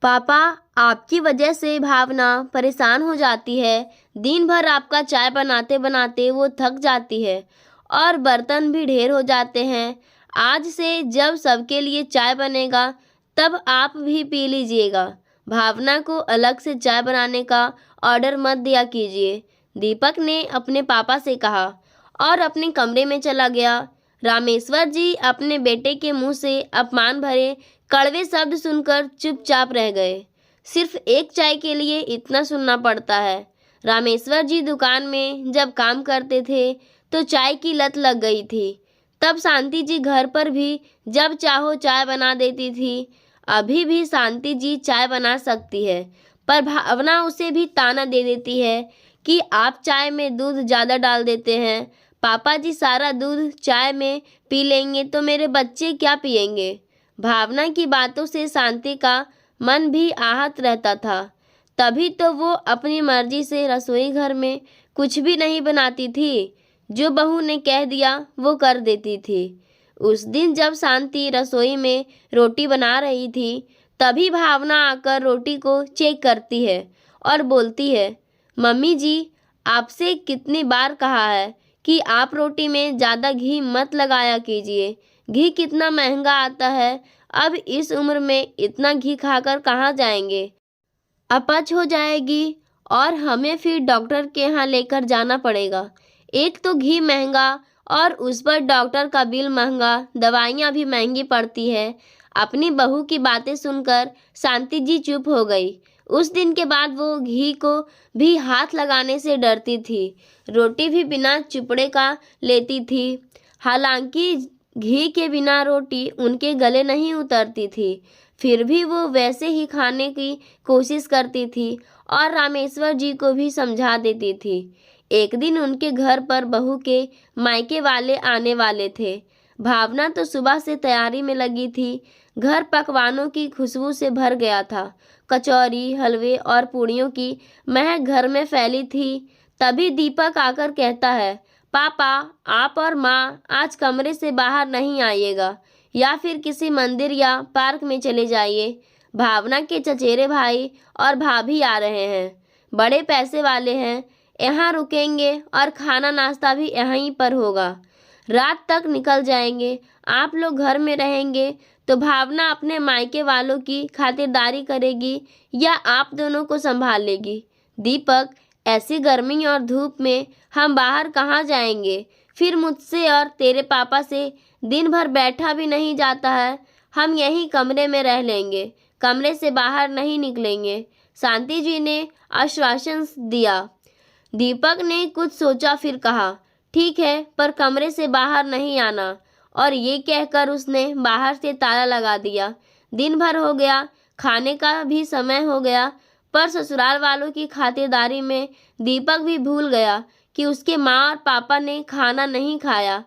पापा, आपकी वजह से भावना परेशान हो जाती है। दिन भर आपका चाय बनाते बनाते वो थक जाती है और बर्तन भी ढेर हो जाते हैं। आज से जब सबके लिए चाय बनेगा तब आप भी पी लीजिएगा। भावना को अलग से चाय बनाने का ऑर्डर मत दिया कीजिए, दीपक ने अपने पापा से कहा और अपने कमरे में चला गया। रामेश्वर जी अपने बेटे के मुंह से अपमान भरे कड़वे शब्द सुनकर चुपचाप रह गए। सिर्फ एक चाय के लिए इतना सुनना पड़ता है। रामेश्वर जी दुकान में जब काम करते थे तो चाय की लत लग गई थी। तब शांति जी घर पर भी जब चाहो चाय बना देती थी। अभी भी शांति जी चाय बना सकती है, पर भावना उसे भी ताना दे देती है कि आप चाय में दूध ज़्यादा डाल देते हैं। पापा जी सारा दूध चाय में पी लेंगे तो मेरे बच्चे क्या पिएंगे। भावना की बातों से शांति का मन भी आहत रहता था। तभी तो वो अपनी मर्जी से रसोई घर में कुछ भी नहीं बनाती थी। जो बहू ने कह दिया वो कर देती थी। उस दिन जब शांति रसोई में रोटी बना रही थी तभी भावना आकर रोटी को चेक करती है और बोलती है, मम्मी जी, आपसे कितनी बार कहा है कि आप रोटी में ज़्यादा घी मत लगाया कीजिए। घी कितना महंगा आता है। अब इस उम्र में इतना घी खाकर कहाँ जाएंगे। अपच हो जाएगी और हमें फिर डॉक्टर के यहाँ लेकर जाना पड़ेगा। एक तो घी महंगा और उस पर डॉक्टर का बिल महंगा, दवाइयाँ भी महंगी पड़ती है। अपनी बहू की बातें सुनकर शांति जी चुप हो गई। उस दिन के बाद वो घी को भी हाथ लगाने से डरती थी। रोटी भी बिना चिपड़े का लेती थी। हालांकि घी के बिना रोटी उनके गले नहीं उतरती थी, फिर भी वो वैसे ही खाने की कोशिश करती थी और रामेश्वर जी को भी समझा देती थी। एक दिन उनके घर पर बहू के मायके वाले आने वाले थे। भावना तो सुबह से तैयारी में लगी थी। घर पकवानों की खुशबू से भर गया था। कचौरी, हलवे और पूड़ियों की महक घर में फैली थी। तभी दीपक आकर कहता है, पापा, आप और माँ आज कमरे से बाहर नहीं आइएगा या फिर किसी मंदिर या पार्क में चले जाइए। भावना के चचेरे भाई और भाभी आ रहे हैं। बड़े पैसे वाले हैं। यहाँ रुकेंगे और खाना नाश्ता भी यहीं पर होगा। रात तक निकल जाएंगे। आप लोग घर में रहेंगे तो भावना अपने मायके वालों की खातिरदारी करेगी या आप दोनों को संभाल लेगी। दीपक, ऐसी गर्मी और धूप में हम बाहर कहाँ जाएंगे। फिर मुझसे और तेरे पापा से दिन भर बैठा भी नहीं जाता है। हम यहीं कमरे में रह लेंगे, कमरे से बाहर नहीं निकलेंगे, शांति जी ने आश्वासन दिया। दीपक ने कुछ सोचा, फिर कहा, ठीक है, पर कमरे से बाहर नहीं आना। और ये कहकर उसने बाहर से ताला लगा दिया। दिन भर हो गया, खाने का भी समय हो गया, पर ससुराल वालों की खातिरदारी में दीपक भी भूल गया कि उसके माँ और पापा ने खाना नहीं खाया।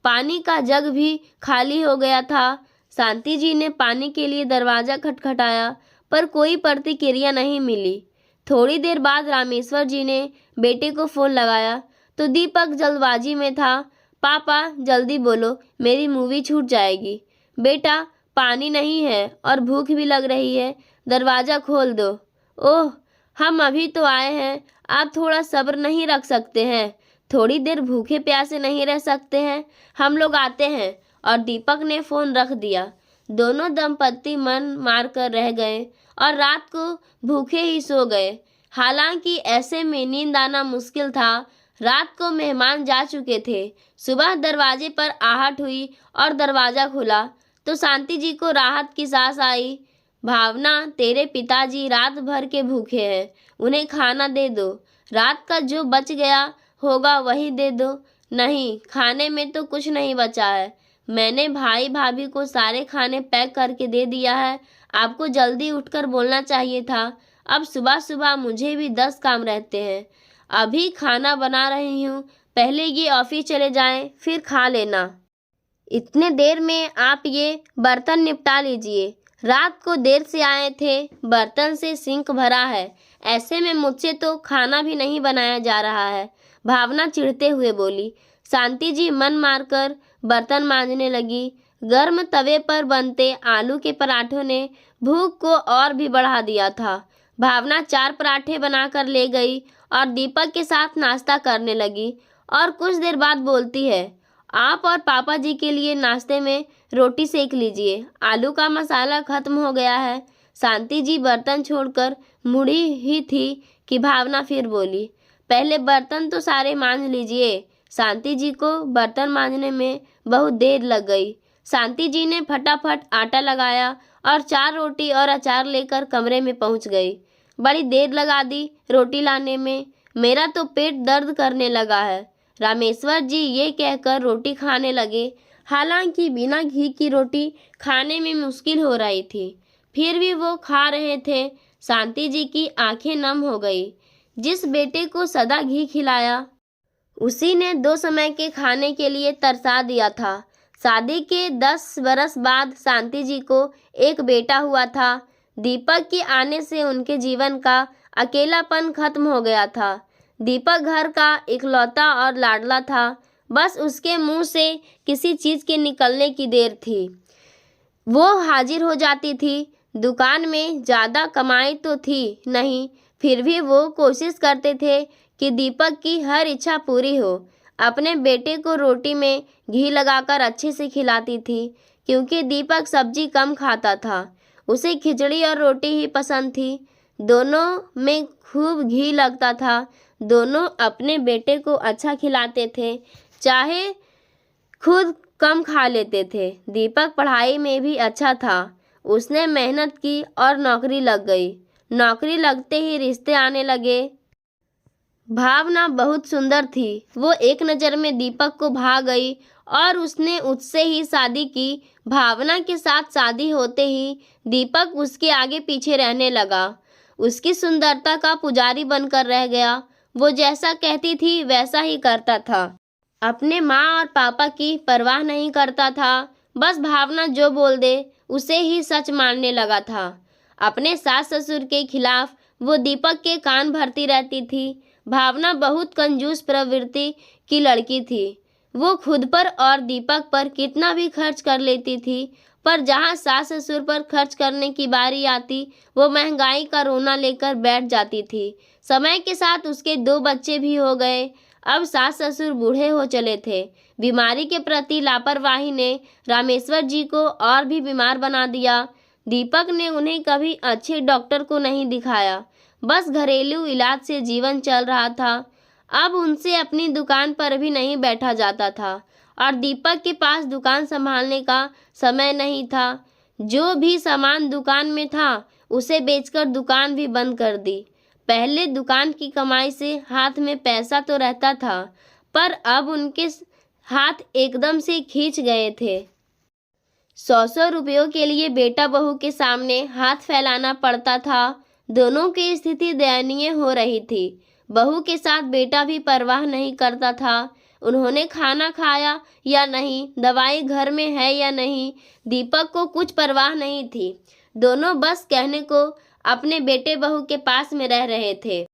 पानी का जग भी खाली हो गया था। शांति जी ने पानी के लिए दरवाज़ा खटखटाया, पर कोई प्रतिक्रिया नहीं मिली। थोड़ी देर बाद रामेश्वर जी ने बेटे को फ़ोन लगाया तो दीपक जल्दबाजी में था। पापा, जल्दी बोलो, मेरी मूवी छूट जाएगी। बेटा, पानी नहीं है और भूख भी लग रही है, दरवाज़ा खोल दो। ओह, हम अभी तो आए हैं, आप थोड़ा सब्र नहीं रख सकते हैं? थोड़ी देर भूखे प्यासे नहीं रह सकते हैं? हम लोग आते हैं। और दीपक ने फ़ोन रख दिया। दोनों दंपत्ति मन मार कर रह गए और रात को भूखे ही सो गए। हालांकि ऐसे में नींद आना मुश्किल था। रात को मेहमान जा चुके थे। सुबह दरवाजे पर आहट हुई और दरवाज़ा खुला तो शांति जी को राहत की सांस आई। भावना, तेरे पिताजी रात भर के भूखे हैं, उन्हें खाना दे दो। रात का जो बच गया होगा वही दे दो। नहीं, खाने में तो कुछ नहीं बचा है। मैंने भाई भाभी को सारे खाने पैक करके दे दिया है। आपको जल्दी उठकर बोलना चाहिए था। अब सुबह सुबह मुझे भी 10 काम रहते हैं। अभी खाना बना रही हूँ, पहले ये ऑफिस चले जाएं, फिर खा लेना। इतने देर में आप ये बर्तन निपटा लीजिए। रात को देर से आए थे, बर्तन से सिंक भरा है। ऐसे में मुझसे तो खाना भी नहीं बनाया जा रहा है। भावना चिढ़ते हुए बोली। शांति जी मन मारकर बर्तन मांजने लगी। गर्म तवे पर बनते आलू के पराठों ने भूख को और भी बढ़ा दिया था। भावना 4 पराठे बनाकर ले गई और दीपक के साथ नाश्ता करने लगी और कुछ देर बाद बोलती है, आप और पापा जी के लिए नाश्ते में रोटी सेक लीजिए, आलू का मसाला खत्म हो गया है। शांति जी बर्तन छोड़कर मुड़ी ही थी कि भावना फिर बोली, पहले बर्तन तो सारे मांज लीजिए। शांति जी को बर्तन मांजने में बहुत देर लग गई। शांति जी ने फटाफट आटा लगाया और 4 रोटी और अचार लेकर कमरे में पहुंच गई। बड़ी देर लगा दी रोटी लाने में, मेरा तो पेट दर्द करने लगा है। रामेश्वर जी ये कहकर रोटी खाने लगे। हालांकि बिना घी की रोटी खाने में मुश्किल हो रही थी, फिर भी वो खा रहे थे। शांति जी की आंखें नम हो गई। जिस बेटे को सदा घी खिलाया उसी ने 2 समय के खाने के लिए तरसा दिया था। शादी के 10 बरस बाद शांति जी को एक बेटा हुआ था। दीपक के आने से उनके जीवन का अकेलापन खत्म हो गया था। दीपक घर का इकलौता और लाडला था। बस उसके मुंह से किसी चीज़ के निकलने की देर थी, वो हाजिर हो जाती थी। दुकान में ज़्यादा कमाई तो थी नहीं, फिर भी वो कोशिश करते थे कि दीपक की हर इच्छा पूरी हो। अपने बेटे को रोटी में घी लगाकर अच्छे से खिलाती थी, क्योंकि दीपक सब्जी कम खाता था। उसे खिचड़ी और रोटी ही पसंद थी। दोनों में खूब घी लगता था। दोनों अपने बेटे को अच्छा खिलाते थे, चाहे खुद कम खा लेते थे। दीपक पढ़ाई में भी अच्छा था। उसने मेहनत की और नौकरी लग गई। नौकरी लगते ही रिश्ते आने लगे। भावना बहुत सुंदर थी। वो एक नज़र में दीपक को भा गई और उसने उससे ही शादी की। भावना के साथ शादी होते ही दीपक उसके आगे पीछे रहने लगा। उसकी सुंदरता का पुजारी बनकर रह गया। वो जैसा कहती थी वैसा ही करता था। अपने माँ और पापा की परवाह नहीं करता था। बस भावना जो बोल दे उसे ही सच मानने लगा था। अपने सास ससुर के खिलाफ वो दीपक के कान भरती रहती थी। भावना बहुत कंजूस प्रवृत्ति की लड़की थी। वो खुद पर और दीपक पर कितना भी खर्च कर लेती थी, पर जहाँ सास ससुर पर खर्च करने की बारी आती वो महंगाई का रोना लेकर बैठ जाती थी। समय के साथ उसके 2 बच्चे भी हो गए। अब सास ससुर बूढ़े हो चले थे। बीमारी के प्रति लापरवाही ने रामेश्वर जी को और भी बीमार बना दिया। दीपक ने उन्हें कभी अच्छे डॉक्टर को नहीं दिखाया। बस घरेलू इलाज से जीवन चल रहा था। अब उनसे अपनी दुकान पर भी नहीं बैठा जाता था और दीपक के पास दुकान संभालने का समय नहीं था। जो भी सामान दुकान में था उसे बेचकर दुकान भी बंद कर दी। पहले दुकान की कमाई से हाथ में पैसा तो रहता था, पर अब उनके हाथ एकदम से खींच गए थे। 100 रुपयों के लिए बेटा बहू के सामने हाथ फैलाना पड़ता था। दोनों की स्थिति दयनीय हो रही थी। बहू के साथ बेटा भी परवाह नहीं करता था। उन्होंने खाना खाया या नहीं, दवाई घर में है या नहीं, दीपक को कुछ परवाह नहीं थी। दोनों बस कहने को अपने बेटे बहू के पास में रह रहे थे।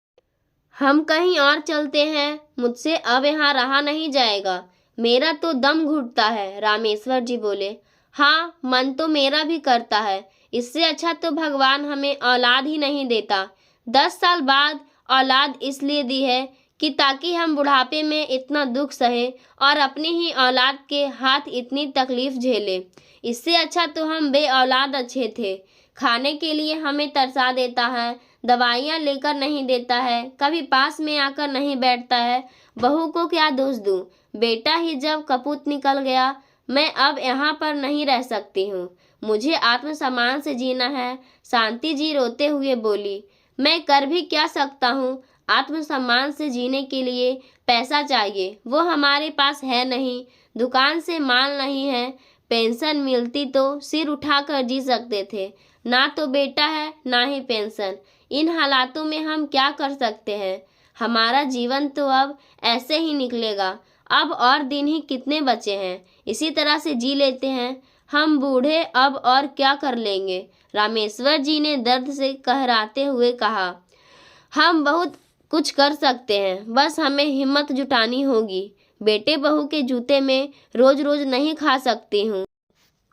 हम कहीं और चलते हैं, मुझसे अब यहाँ रहा नहीं जाएगा, मेरा तो दम घुटता है, रामेश्वर जी बोले। हाँ, मन तो मेरा भी करता है। इससे अच्छा तो भगवान हमें औलाद ही नहीं देता। 10 साल बाद औलाद इसलिए दी है कि ताकि हम बुढ़ापे में इतना दुख सहे और अपनी ही औलाद के हाथ इतनी तकलीफ झेले। इससे अच्छा तो हम बे औलाद अच्छे थे। खाने के लिए हमें तरसा देता है, दवाइयाँ लेकर नहीं देता है, कभी पास में आकर नहीं बैठता है। बहू को क्या दोष दूँ? बेटा ही जब कपूत निकल गया। मैं अब यहाँ पर नहीं रह सकती हूँ, मुझे आत्मसम्मान से जीना है। शांति जी रोते हुए बोली, मैं कर भी क्या सकता हूँ? आत्मसम्मान से जीने के लिए पैसा चाहिए, वो हमारे पास है नहीं। दुकान से माल नहीं है। पेंशन मिलती तो सिर उठाकर जी सकते थे। ना तो बेटा है ना ही पेंशन। इन हालातों में हम क्या कर सकते हैं? हमारा जीवन तो अब ऐसे ही निकलेगा। अब और दिन ही कितने बचे हैं, इसी तरह से जी लेते हैं। हम बूढ़े अब और क्या कर लेंगे? रामेश्वर जी ने दर्द से कहराते हुए कहा, हम बहुत कुछ कर सकते हैं, बस हमें हिम्मत जुटानी होगी। बेटे बहू के जूते में रोज रोज नहीं खा सकती हूँ।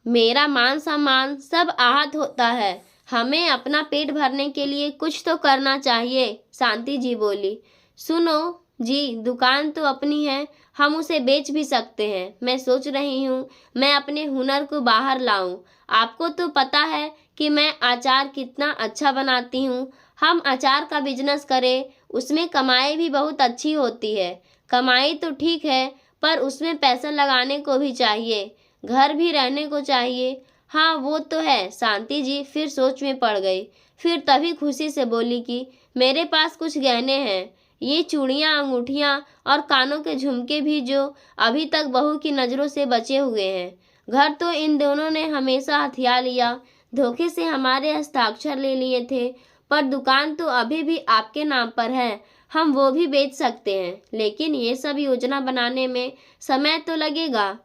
मेरा मान सम्मान सब आहत होता है। हमें अपना पेट भरने के लिए कुछ तो करना चाहिए, शांति जी बोली। सुनो जी, दुकान तो अपनी है, हम उसे बेच भी सकते हैं। मैं सोच रही हूँ मैं अपने हुनर को बाहर लाऊं। आपको तो पता है कि मैं अचार कितना अच्छा बनाती हूँ। हम अचार का बिजनेस करें, उसमें कमाई भी बहुत अच्छी होती है। कमाई तो ठीक है, पर उसमें पैसा लगाने को भी चाहिए, घर भी रहने को चाहिए। हाँ वो तो है। शांति जी फिर सोच में पड़ गई। फिर तभी खुशी से बोली कि मेरे पास कुछ गहने हैं, ये चूड़ियाँ, अंगूठियाँ और कानों के झुमके भी, जो अभी तक बहू की नज़रों से बचे हुए हैं। घर तो इन दोनों ने हमेशा हथिया लिया, धोखे से हमारे हस्ताक्षर ले लिए थे, पर दुकान तो अभी भी आपके नाम पर है, हम वो भी बेच सकते हैं। लेकिन ये सब योजना बनाने में समय तो लगेगा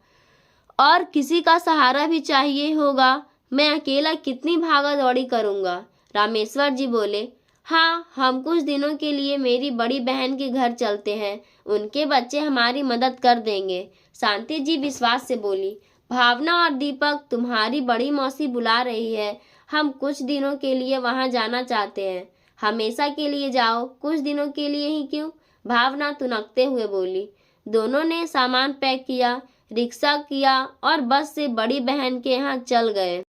और किसी का सहारा भी चाहिए होगा। मैं अकेला कितनी भागा दौड़ी करूँगा। रामेश्वर जी बोले, हाँ हम कुछ दिनों के लिए मेरी बड़ी बहन के घर चलते हैं, उनके बच्चे हमारी मदद कर देंगे। शांति जी विश्वास से बोली, भावना और दीपक, तुम्हारी बड़ी मौसी बुला रही है, हम कुछ दिनों के लिए वहाँ जाना चाहते हैं। हमेशा के लिए जाओ, कुछ दिनों के लिए ही क्यों? भावना तुनकते हुए बोली। दोनों ने सामान पैक किया, रिक्शा किया और बस से बड़ी बहन के यहाँ चल गए।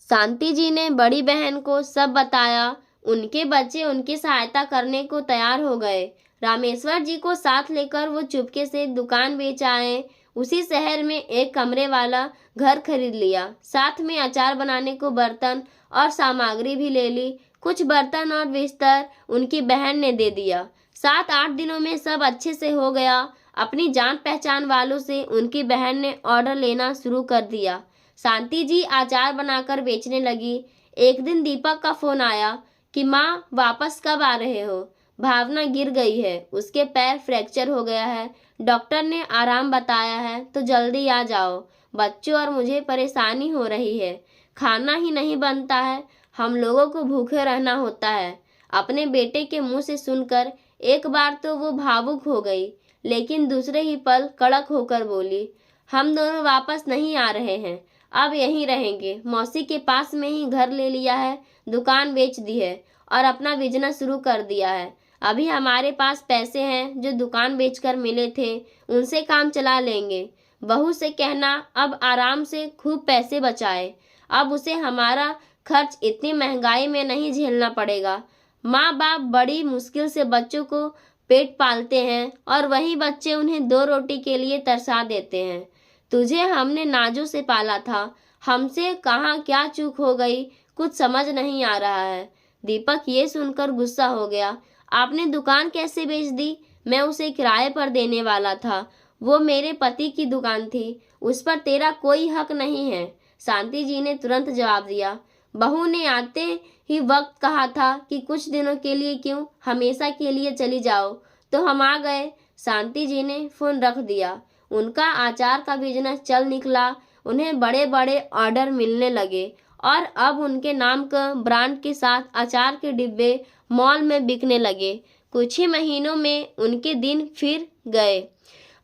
शांति जी ने बड़ी बहन को सब बताया। उनके बच्चे उनकी सहायता करने को तैयार हो गए। रामेश्वर जी को साथ लेकर वो चुपके से दुकान बेच आए। उसी शहर में एक कमरे वाला घर खरीद लिया। साथ में अचार बनाने को बर्तन और सामग्री भी ले ली। कुछ बर्तन और बिस्तर उनकी बहन ने दे दिया। 7-8 दिनों में सब अच्छे से हो गया। अपनी जान पहचान वालों से उनकी बहन ने ऑर्डर लेना शुरू कर दिया। शांति जी अचार बनाकर बेचने लगी। एक दिन दीपक का फोन आया कि माँ वापस कब आ रहे हो? भावना गिर गई है, उसके पैर फ्रैक्चर हो गया है, डॉक्टर ने आराम बताया है, तो जल्दी आ जाओ। बच्चों और मुझे परेशानी हो रही है, खाना ही नहीं बनता है, हम लोगों को भूखे रहना होता है। अपने बेटे के मुंह से सुनकर एक बार तो वो भावुक हो गई, लेकिन दूसरे ही पल कड़क होकर बोली, हम दोनों वापस नहीं आ रहे हैं, अब यहीं रहेंगे। मौसी के पास में ही घर ले लिया है, दुकान बेच दी है और अपना बिजनेस शुरू कर दिया है। अभी हमारे पास पैसे हैं जो दुकान बेचकर मिले थे, उनसे काम चला लेंगे। बहू से कहना अब आराम से खूब पैसे बचाए, अब उसे हमारा खर्च इतनी महंगाई में नहीं झेलना पड़ेगा। माँ बाप बड़ी मुश्किल से बच्चों को पेट पालते हैं और वही बच्चे उन्हें 2 रोटी के लिए तरसा देते हैं। तुझे हमने नाजों से पाला था, हमसे कहाँ क्या चूक हो गई, कुछ समझ नहीं आ रहा है। दीपक ये सुनकर गुस्सा हो गया। आपने दुकान कैसे बेच दी? मैं उसे किराए पर देने वाला था, वो मेरे पति की दुकान थी, उस पर तेरा कोई हक नहीं है। शांति जी ने तुरंत जवाब दिया। बहू ने आते ही वक्त कहा था कि कुछ दिनों के लिए क्यों, हमेशा के लिए चली जाओ, तो हम आ गए। शांति जी ने फोन रख दिया। उनका अचार का बिजनेस चल निकला। उन्हें बड़े बड़े ऑर्डर मिलने लगे और अब उनके नाम का ब्रांड के साथ अचार के डिब्बे मॉल में बिकने लगे। कुछ ही महीनों में उनके दिन फिर गए।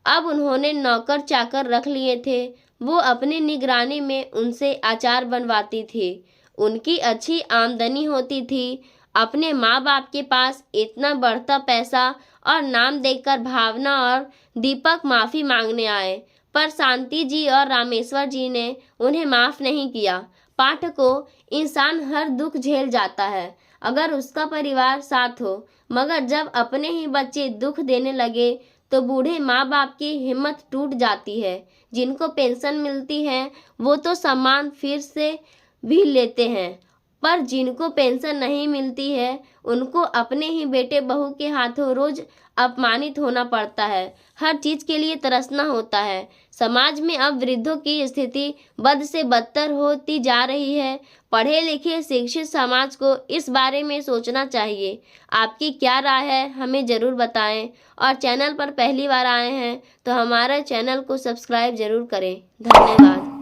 अब उन्होंने नौकर चाकर रख लिए थे, वो अपनी निगरानी में उनसे अचार बनवाती थी। उनकी अच्छी आमदनी होती थी। अपने माँ बाप के पास इतना बढ़ता पैसा और नाम देखकर भावना और दीपक माफ़ी मांगने आए, पर शांति जी और रामेश्वर जी ने उन्हें माफ़ नहीं किया। पाठकों, इंसान हर दुख झेल जाता है अगर उसका परिवार साथ हो, मगर जब अपने ही बच्चे दुख देने लगे तो बूढ़े माँ बाप की हिम्मत टूट जाती है। जिनको पेंशन मिलती है वो तो सम्मान फिर से भी लेते हैं, पर जिनको पेंशन नहीं मिलती है उनको अपने ही बेटे बहू के हाथों रोज अपमानित होना पड़ता है, हर चीज के लिए तरसना होता है। समाज में अब वृद्धों की स्थिति बद से बदतर होती जा रही है। पढ़े लिखे शिक्षित समाज को इस बारे में सोचना चाहिए। आपकी क्या राय है हमें ज़रूर बताएं, और चैनल पर पहली बार आए हैं तो हमारे चैनल को सब्सक्राइब ज़रूर करें। धन्यवाद।